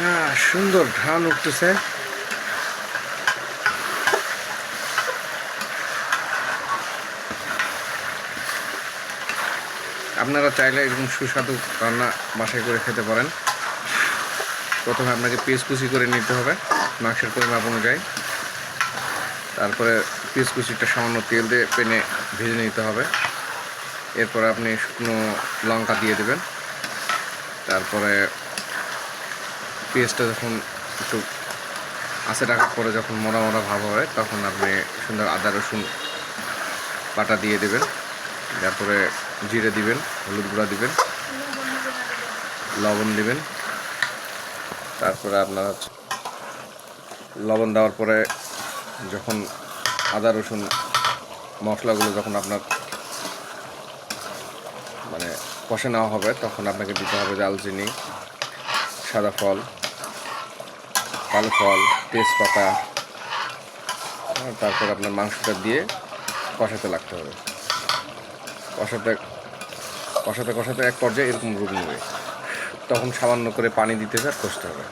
হ্যাঁ, সুন্দর ঘ্রাণ উঠতেছে। আপনারা চাইলে এরকম সুস্বাদু রান্না বাসায় করে খেতে পারেন। প্রথমে আপনাকে পিস কুচি করে নিতে হবে মাংসের পরিমাপ অনুযায়ী। তারপরে পিস কুচিটা সামান্য তেল দিয়ে পেনে ভেজে নিতে হবে। এরপরে আপনি শুকনো লঙ্কা দিয়ে দেবেন। তারপরে পেঁয়াজটা যখন একটু আঁচে রাখার পরে যখন মরা মরা ভাব হয় তখন আপনি সুন্দর আদা রসুন বাটা দিয়ে দেবেন। তারপরে জিরে দিবেন, হলুদ গুঁড়া দিবেন, লবণ দিবেন। তারপরে আপনার লবণ দেওয়ার পরে যখন আদা রসুন মশলাগুলো যখন আপনার মানে কষে নেওয়া হবে তখন আপনাকে দিতে হবে দারচিনি, সাদা ফল, কালো ফল, তেজপাতা। তারপর আপনার মাংসটা দিয়ে কষাতে লাগতে হবে। কষাতে কষাতে কষাতে এক পর্যায়ে এরকম রূপ নেবে, তখন সামান্য করে পানি দিতে হবে আর কষতে হবে।